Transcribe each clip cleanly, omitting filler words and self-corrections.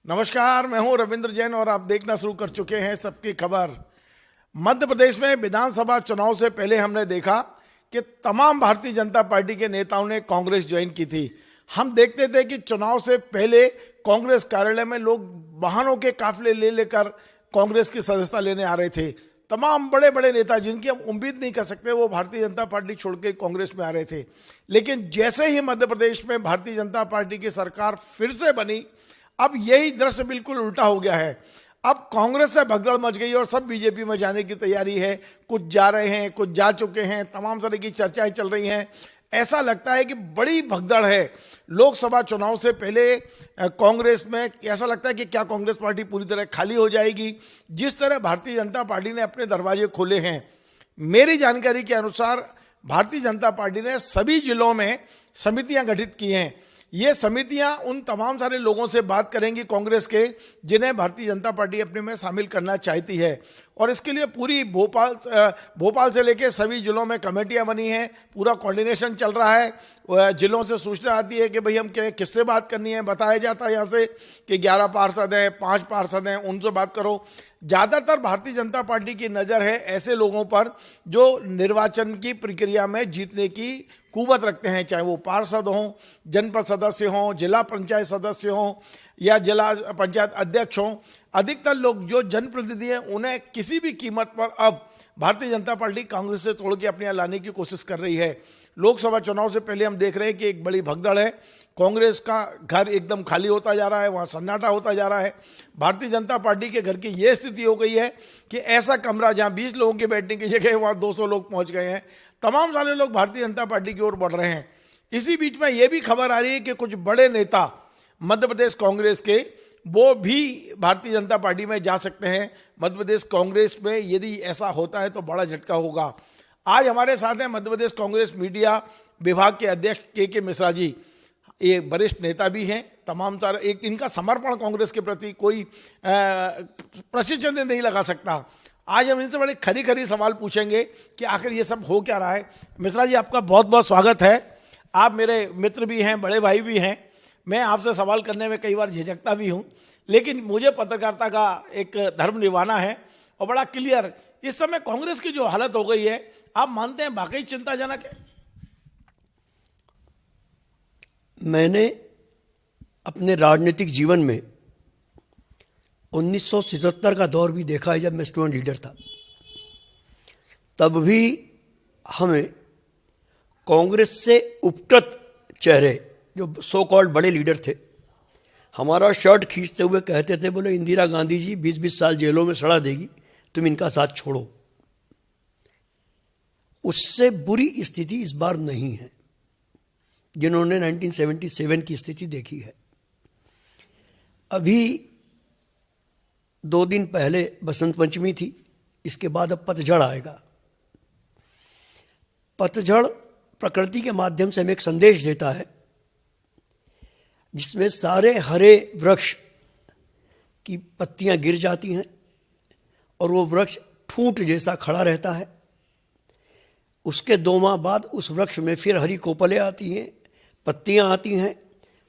नमस्कार, मैं हूं रविंद्र जैन और आप देखना शुरू कर चुके हैं सबकी खबर। मध्य प्रदेश में विधानसभा चुनाव से पहले हमने देखा कि तमाम भारतीय जनता पार्टी के नेताओं ने कांग्रेस ज्वाइन की थी। हम देखते थे कि चुनाव से पहले कांग्रेस कार्यालय में लोग वाहनों के काफिले ले लेकर कांग्रेस की सदस्यता लेने आ रहे थे। तमाम बड़े बड़े नेता जिनकी हम उम्मीद नहीं कर सकते वो भारतीय जनता पार्टी छोड़ के कांग्रेस में आ रहे थे। लेकिन जैसे ही मध्य प्रदेश में भारतीय जनता पार्टी की सरकार फिर से बनी, अब यही दृश्य बिल्कुल उल्टा हो गया है। अब कांग्रेस से भगदड़ मच गई और सब बीजेपी में जाने की तैयारी है। कुछ जा रहे हैं, कुछ जा चुके हैं, तमाम तरह की चर्चाएं चल रही हैं। ऐसा लगता है कि बड़ी भगदड़ है। लोकसभा चुनाव से पहले कांग्रेस में ऐसा लगता है कि क्या कांग्रेस पार्टी पूरी तरह खाली हो जाएगी। जिस तरह भारतीय जनता पार्टी ने अपने दरवाजे खोले हैं, मेरी जानकारी के अनुसार भारतीय जनता पार्टी ने सभी जिलों में समितियां गठित की हैं। ये समितियां उन तमाम सारे लोगों से बात करेंगी कांग्रेस के, जिन्हें भारतीय जनता पार्टी अपने में शामिल करना चाहती है। और इसके लिए पूरी भोपाल से लेकर सभी जिलों में कमेटियां बनी हैं। पूरा कोऑर्डिनेशन चल रहा है। जिलों से सूचना आती है कि भाई हम किससे बात करनी है। बताया जाता है यहाँ से कि 11 पार्षद हैं, 5 पार्षद हैं, उनसे बात करो। ज़्यादातर भारतीय जनता पार्टी की नज़र है ऐसे लोगों पर जो निर्वाचन की प्रक्रिया में जीतने की कुवत रखते हैं, चाहे वो पार्षद हों, जनपद सदस्य हों, जिला पंचायत सदस्य हों या जिला पंचायत अध्यक्ष हों। अधिकतर लोग जो जनप्रतिनिधि हैं उन्हें किसी भी कीमत पर अब भारतीय जनता पार्टी कांग्रेस से तोड़ के अपने यहाँ लाने की कोशिश कर रही है। लोकसभा चुनाव से पहले हम देख रहे हैं कि एक बड़ी भगदड़ है। कांग्रेस का घर एकदम खाली होता जा रहा है, वहाँ सन्नाटा होता जा रहा है। भारतीय जनता पार्टी के घर की ये स्थिति हो गई है कि ऐसा कमरा जहाँ 20 लोगों की बैठने की जगह वहाँ 200 लोग पहुँच गए हैं। तमाम सारे लोग भारतीय जनता पार्टी की ओर बढ़ रहे हैं। इसी बीच में ये भी खबर आ रही है कि कुछ बड़े नेता मध्य प्रदेश कांग्रेस के वो भी भारतीय जनता पार्टी में जा सकते हैं। मध्य प्रदेश कांग्रेस में यदि ऐसा होता है तो बड़ा झटका होगा। आज हमारे साथ हैं मध्य प्रदेश कांग्रेस मीडिया विभाग के अध्यक्ष के मिश्रा जी। ये वरिष्ठ नेता भी हैं। तमाम सारा एक इनका समर्पण कांग्रेस के प्रति कोई प्रश्न नहीं लगा सकता। आज हम इनसे बड़े खरी खरी सवाल पूछेंगे कि आखिर ये सब हो क्या रहा है। मिश्रा जी, आपका बहुत बहुत स्वागत है। आप मेरे मित्र भी हैं, बड़े भाई भी हैं। मैं आपसे सवाल करने में कई बार झिझकता भी हूं, लेकिन मुझे पत्रकारिता का एक धर्म निभाना है और बड़ा क्लियर। इस समय कांग्रेस की जो हालत हो गई है, आप मानते हैं वाकई चिंताजनक है? मैंने अपने राजनीतिक जीवन में 1977 का दौर भी देखा है, जब मैं स्टूडेंट लीडर था। तब भी हमें कांग्रेस से उपकृत चेहरे, जो सो कॉल्ड बड़े लीडर थे, हमारा शर्ट खींचते हुए कहते थे, बोले इंदिरा गांधी जी 20-20 साल जेलों में सड़ा देगी, तुम इनका साथ छोड़ो। उससे बुरी स्थिति इस बार नहीं है जिन्होंने 1977 की स्थिति देखी है। अभी 2 दिन पहले बसंत पंचमी थी, इसके बाद अब पतझड़ आएगा। पतझड़ प्रकृति के माध्यम से हमें एक संदेश देता है, जिसमें सारे हरे वृक्ष की पत्तियां गिर जाती हैं और वो वृक्ष ठूंठ जैसा खड़ा रहता है। उसके 2 माह बाद उस वृक्ष में फिर हरी कोपलें आती हैं, पत्तियां आती हैं,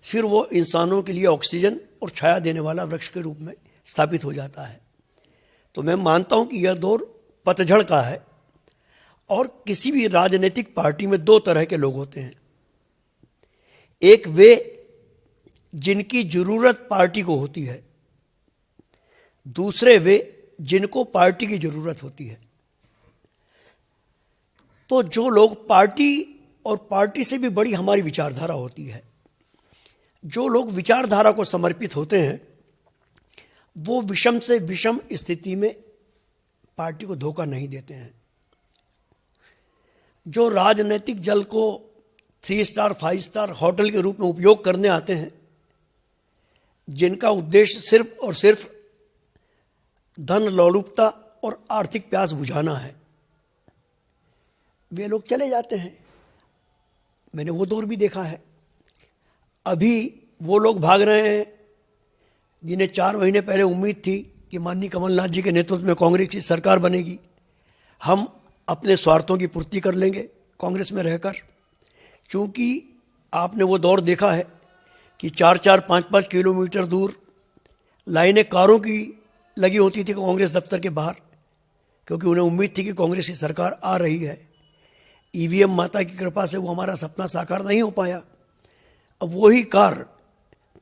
फिर वो इंसानों के लिए ऑक्सीजन और छाया देने वाला वृक्ष के रूप में स्थापित हो जाता है। तो मैं मानता हूं कि यह दौर पतझड़ का है। और किसी भी राजनीतिक पार्टी में 2 तरह के लोग होते हैं। एक वे जिनकी जरूरत पार्टी को होती है, दूसरे वे जिनको पार्टी की जरूरत होती है। तो जो लोग पार्टी और पार्टी से भी बड़ी हमारी विचारधारा होती है, जो लोग विचारधारा को समर्पित होते हैं, वो विषम से विषम स्थिति में पार्टी को धोखा नहीं देते हैं। जो राजनीतिक जल को 3 स्टार 5 स्टार होटल के रूप में उपयोग करने आते हैं, जिनका उद्देश्य सिर्फ और सिर्फ धन लोलुपता और आर्थिक प्यास बुझाना है, वे लोग चले जाते हैं। मैंने वो दौर भी देखा है। अभी वो लोग भाग रहे हैं जिन्हें 4 महीने पहले उम्मीद थी कि माननीय कमलनाथ जी के नेतृत्व में कांग्रेस की सरकार बनेगी, हम अपने स्वार्थों की पूर्ति कर लेंगे कांग्रेस में रहकर। क्योंकि आपने वो दौर देखा है कि 4-4, 5-5 किलोमीटर दूर लाइनें कारों की लगी होती थी कांग्रेस दफ्तर के बाहर, क्योंकि उन्हें उम्मीद थी कि कांग्रेस की सरकार आ रही है। ईवीएम माता की कृपा से वो हमारा सपना साकार नहीं हो पाया। अब वही कार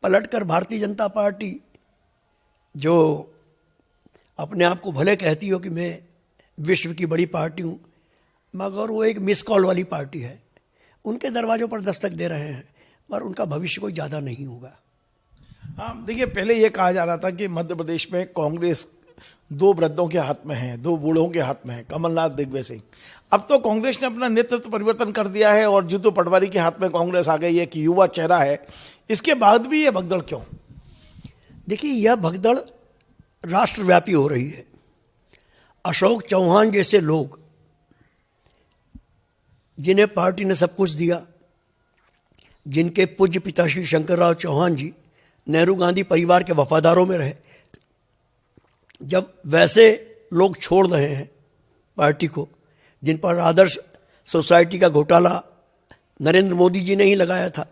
पलटकर भारतीय जनता पार्टी, जो अपने आप को भले कहती हो कि मैं विश्व की बड़ी पार्टी हूँ, मगर वो एक मिस कॉल वाली पार्टी है, उनके दरवाजों पर दस्तक दे रहे हैं, पर उनका भविष्य कोई ज़्यादा नहीं होगा। हाँ देखिए, पहले ये कहा जा रहा था कि मध्य प्रदेश में कांग्रेस दो वृद्धों के हाथ में है, दो बूढ़ों के हाथ में है, कमलनाथ, दिग्विजय सिंह। अब तो कांग्रेस ने अपना नेतृत्व परिवर्तन कर दिया है और जीतू पटवारी के हाथ में कांग्रेस आ गई है, एक युवा चेहरा है। इसके बाद भी ये भगदड़ क्यों? देखिए, यह भगदड़ राष्ट्रव्यापी हो रही है। अशोक चौहान जैसे लोग, जिन्हें पार्टी ने सब कुछ दिया, जिनके पूज्य पिता श्री शंकरराव चौहान जी नेहरू गांधी परिवार के वफादारों में रहे, जब वैसे लोग छोड़ रहे हैं पार्टी को, जिन पर आदर्श सोसाइटी का घोटाला नरेंद्र मोदी जी ने ही लगाया था,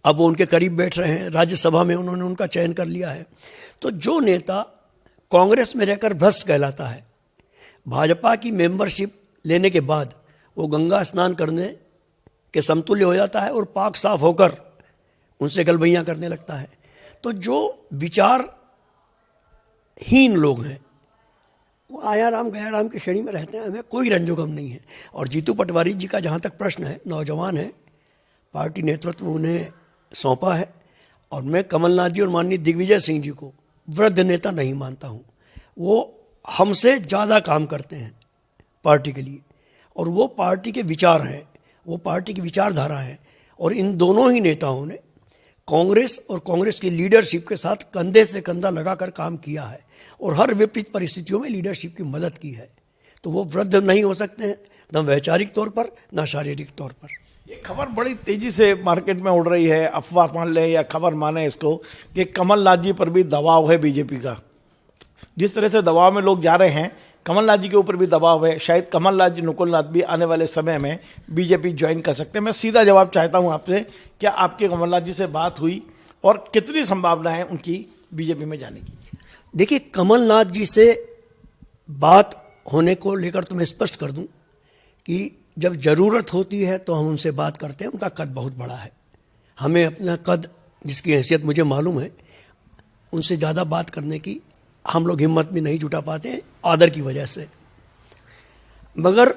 अब वो उनके करीब बैठ रहे हैं, राज्यसभा में उन्होंने उनका चयन कर लिया है। तो जो नेता कांग्रेस में रहकर भ्रष्ट कहलाता है, भाजपा की मेंबरशिप लेने के बाद वो गंगा स्नान करने के समतुल्य हो जाता है और पाक साफ होकर उनसे गलबैयाँ करने लगता है। तो जो विचारहीन लोग हैं वो आया राम गया राम की श्रेणी में रहते हैं, हमें कोई रंजोगम नहीं है। और जीतू पटवारी जी का जहाँ तक प्रश्न है, नौजवान है, पार्टी नेतृत्व उन्हें सौंपा है, और मैं कमलनाथ जी और माननीय दिग्विजय सिंह जी को वृद्ध नेता नहीं मानता हूँ। वो हमसे ज़्यादा काम करते हैं पार्टी के लिए, और वो पार्टी के विचार हैं, वो पार्टी की विचारधारा है। और इन दोनों ही नेताओं ने कांग्रेस और कांग्रेस की लीडरशिप के साथ कंधे से कंधा लगाकर काम किया है और हर विपरीत परिस्थितियों में लीडरशिप की मदद की है। तो वो वृद्ध नहीं हो सकते हैं, न वैचारिक तौर पर न शारीरिक तौर पर। ये खबर बड़ी तेजी से मार्केट में उड़ रही है, अफवाह मान लें या खबर माने इसको, कि कमलनाथ जी पर भी दबाव है बीजेपी का। जिस तरह से दबाव में लोग जा रहे हैं, कमलनाथ जी के ऊपर भी दबाव है। शायद कमलनाथ जी, नुकुलनाथ भी आने वाले समय में बीजेपी ज्वाइन कर सकते हैं। मैं सीधा जवाब चाहता हूं आपसे, क्या आपके कमलनाथ जी से बात हुई और कितनी संभावना है उनकी बीजेपी में जाने की? देखिए, कमलनाथ जी से बात होने को लेकर तो मैं स्पष्ट कर दूं कि जब ज़रूरत होती है तो हम उनसे बात करते हैं। उनका कद बहुत बड़ा है, हमें अपना कद, जिसकी हैसियत मुझे मालूम है, उनसे ज़्यादा बात करने की हम लोग हिम्मत भी नहीं जुटा पाते हैं, आदर की वजह से। मगर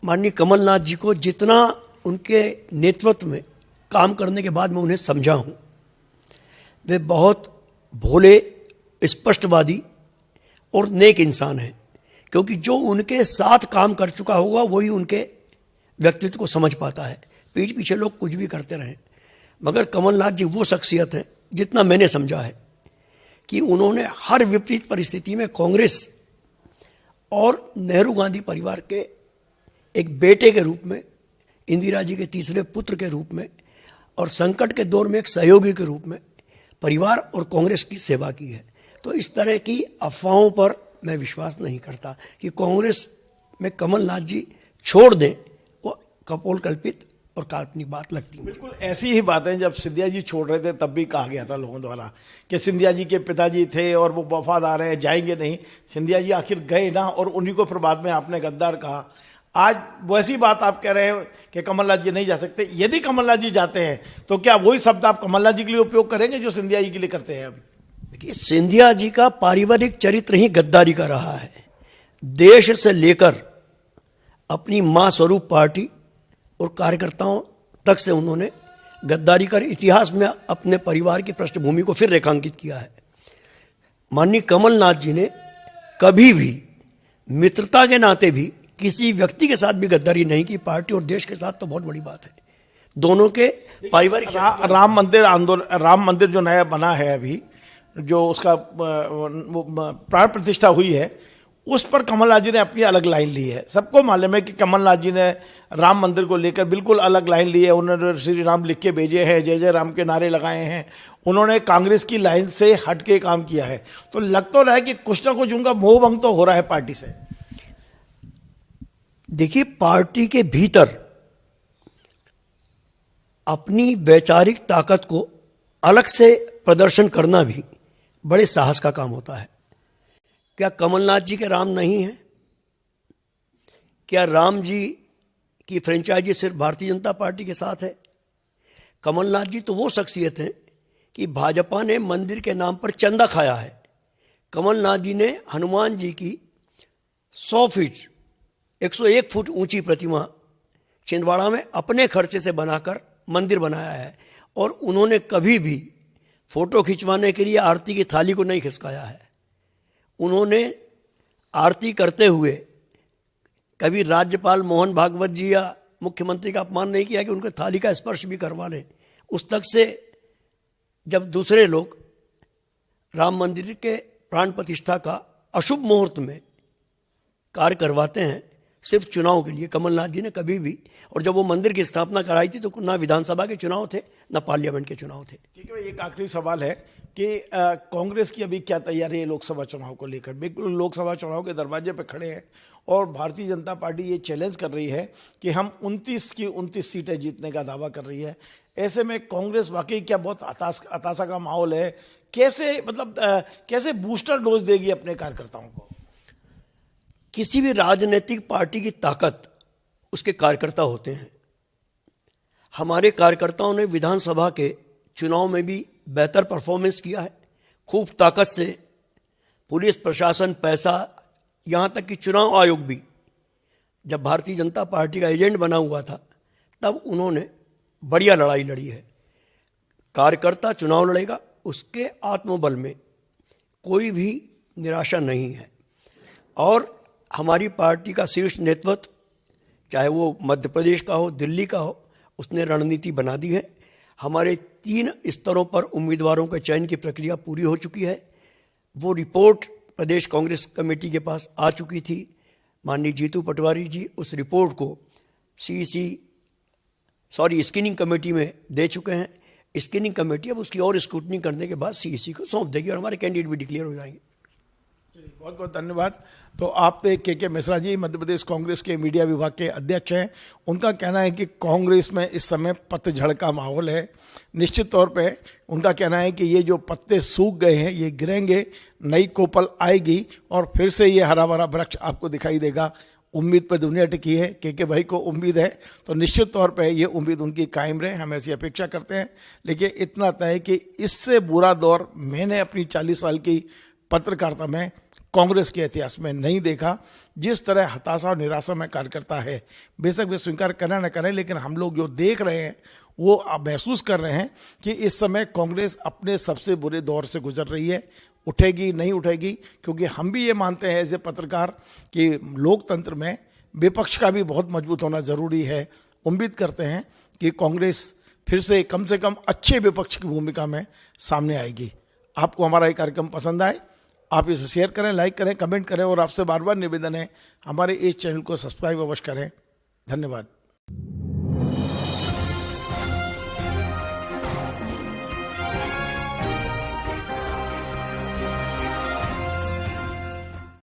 माननीय कमलनाथ जी को जितना उनके नेतृत्व में काम करने के बाद मैं उन्हें समझा हूँ, वे बहुत भोले, स्पष्टवादी और नेक इंसान हैं। क्योंकि जो उनके साथ काम कर चुका होगा वही उनके व्यक्तित्व को समझ पाता है। पीठ पीछे लोग कुछ भी करते रहें, मगर कमलनाथ जी वो शख्सियत है, जितना मैंने समझा है, कि उन्होंने हर विपरीत परिस्थिति में कांग्रेस और नेहरू गांधी परिवार के एक बेटे के रूप में, इंदिरा जी के तीसरे पुत्र के रूप में, और संकट के दौर में एक सहयोगी के रूप में परिवार और कांग्रेस की सेवा की है। तो इस तरह की अफवाहों पर मैं विश्वास नहीं करता कि कांग्रेस में कमलनाथ जी छोड़ दें, वो कपोल कल्पित और काल्पनिक बात लगती है। बिल्कुल ऐसी ही बातें जब सिंधिया जी छोड़ रहे थे तब भी कहा गया था लोगों द्वारा कि सिंधिया जी के पिताजी थे और वो वफादार हैं, जाएंगे नहीं। सिंधिया जी आखिर गए ना, और उन्हीं को फिर बाद में आपने गद्दार कहा। आज वैसी बात आप कह रहे हैं कि कमलनाथ जी नहीं जा सकते। यदि कमलनाथ जी जाते हैं तो क्या वही शब्द आप कमलनाथ जी के लिए उपयोग करेंगे जो सिंधिया जी के लिए करते हैं अभी? देखिए, सिंधिया जी का पारिवारिक चरित्र ही गद्दारी का रहा है। देश से लेकर अपनी मां स्वरूप पार्टी और कार्यकर्ताओं तक से उन्होंने गद्दारी कर इतिहास में अपने परिवार की पृष्ठभूमि को फिर रेखांकित किया है। माननीय कमलनाथ जी ने कभी भी मित्रता के नाते भी किसी व्यक्ति के साथ भी गद्दारी नहीं की। पार्टी और देश के साथ तो बहुत बड़ी बात है। दोनों के पारिवारिक राम मंदिर आंदोलन, राम मंदिर जो नया बना है अभी, जो उसका प्राण प्रतिष्ठा हुई है, उस पर कमलनाथ जी ने अपनी अलग लाइन ली है। सबको मालूम है कि कमलनाथ जी ने राम मंदिर को लेकर बिल्कुल अलग लाइन ली है। उन्होंने श्री राम लिख के भेजे हैं, जय जय राम के नारे लगाए हैं। उन्होंने कांग्रेस की लाइन से हट के काम किया है। तो लग तो रहा है कि कुछ ना कुछ उनका मोह भंग तो हो रहा है पार्टी से। देखिए, पार्टी के भीतर अपनी वैचारिक ताकत को अलग से प्रदर्शन करना भी बड़े साहस का काम होता है। क्या कमलनाथ जी के राम नहीं हैं? क्या राम जी की फ्रेंचाइजी सिर्फ भारतीय जनता पार्टी के साथ है? कमलनाथ जी तो वो शख्सियत हैं कि भाजपा ने मंदिर के नाम पर चंदा खाया है। कमलनाथ जी ने हनुमान जी की 100 फीट 101 फुट ऊंची प्रतिमा छिंदवाड़ा में अपने खर्चे से बनाकर मंदिर बनाया है, और उन्होंने कभी भी फोटो खिंचवाने के लिए आरती की थाली को नहीं खिसकाया है। उन्होंने आरती करते हुए कभी राज्यपाल मोहन भागवत जी या मुख्यमंत्री का अपमान नहीं किया कि उनके थाली का स्पर्श भी करवा लें। उस तक से जब दूसरे लोग राम मंदिर के प्राण प्रतिष्ठा का अशुभ मुहूर्त में कार्य करवाते हैं सिर्फ चुनाव के लिए, कमलनाथ जी ने कभी भी, और जब वो मंदिर की स्थापना कराई थी तो ना विधानसभा के चुनाव थे ना पार्लियामेंट के चुनाव थे। ठीक है, एक आखिरी सवाल है कि कांग्रेस की अभी क्या तैयारी है लोकसभा चुनाव को लेकर? बिल्कुल लोकसभा चुनाव के दरवाजे पर खड़े हैं और भारतीय जनता पार्टी ये चैलेंज कर रही है कि हम 29 की 29 सीटें जीतने का दावा कर रही है। ऐसे में कांग्रेस वाकई क्या बहुत हताशा का माहौल है? कैसे मतलब कैसे बूस्टर डोज देगी अपने कार्यकर्ताओं को? किसी भी राजनीतिक पार्टी की ताकत उसके कार्यकर्ता होते हैं। हमारे कार्यकर्ताओं ने विधानसभा के चुनाव में भी बेहतर परफॉर्मेंस किया है, खूब ताकत से। पुलिस प्रशासन, पैसा, यहाँ तक कि चुनाव आयोग भी जब भारतीय जनता पार्टी का एजेंट बना हुआ था तब उन्होंने बढ़िया लड़ाई लड़ी है। कार्यकर्ता चुनाव लड़ेगा, उसके आत्मबल में कोई भी निराशा नहीं है। और हमारी पार्टी का शीर्ष नेतृत्व, चाहे वो मध्य प्रदेश का हो, दिल्ली का हो, उसने रणनीति बना दी है। हमारे 3 स्तरों पर उम्मीदवारों के चयन की प्रक्रिया पूरी हो चुकी है। वो रिपोर्ट प्रदेश कांग्रेस कमेटी के पास आ चुकी थी। माननीय जीतू पटवारी जी उस रिपोर्ट को स्क्रीनिंग कमेटी में दे चुके हैं। स्क्रीनिंग कमेटी अब उसकी और स्क्रूटनी करने के बाद सीईसी को सौंप देगी और हमारे कैंडिडेट भी डिक्लेयर हो जाएंगे। बहुत बहुत धन्यवाद। तो आप के मिश्रा जी मध्य प्रदेश कांग्रेस के मीडिया विभाग के अध्यक्ष हैं। उनका कहना है कि कांग्रेस में इस समय पतझड़ का माहौल है। निश्चित तौर पे उनका कहना है कि ये जो पत्ते सूख गए हैं ये गिरेंगे, नई कोपल आएगी और फिर से ये हरा भरा वृक्ष आपको दिखाई देगा। उम्मीद पर दुनिया टिकी है। के भाई को उम्मीद है तो निश्चित तौर पे ये उम्मीद उनकी कायम रहे, हम ऐसी अपेक्षा करते हैं। लेकिन इतना तय है कि इससे बुरा दौर मैंने अपनी 40 साल की पत्रकारिता में कांग्रेस के इतिहास में नहीं देखा। जिस तरह हताशा और निराशा में कार्यकर्ता है, बेशक वे स्वीकार करें न करें, लेकिन हम लोग जो देख रहे हैं वो महसूस कर रहे हैं कि इस समय कांग्रेस अपने सबसे बुरे दौर से गुजर रही है। उठेगी नहीं उठेगी, क्योंकि हम भी ये मानते हैं एज ए पत्रकार कि लोकतंत्र में विपक्ष का भी बहुत मजबूत होना ज़रूरी है। उम्मीद करते हैं कि कांग्रेस फिर से कम अच्छे विपक्ष की भूमिका में सामने आएगी। आपको हमारा ये कार्यक्रम पसंद आए, आप इसे शेयर करें, लाइक करें, कमेंट करें और आपसे बार बार निवेदन है हमारे इस चैनल को सब्सक्राइब अवश्य करें। धन्यवाद।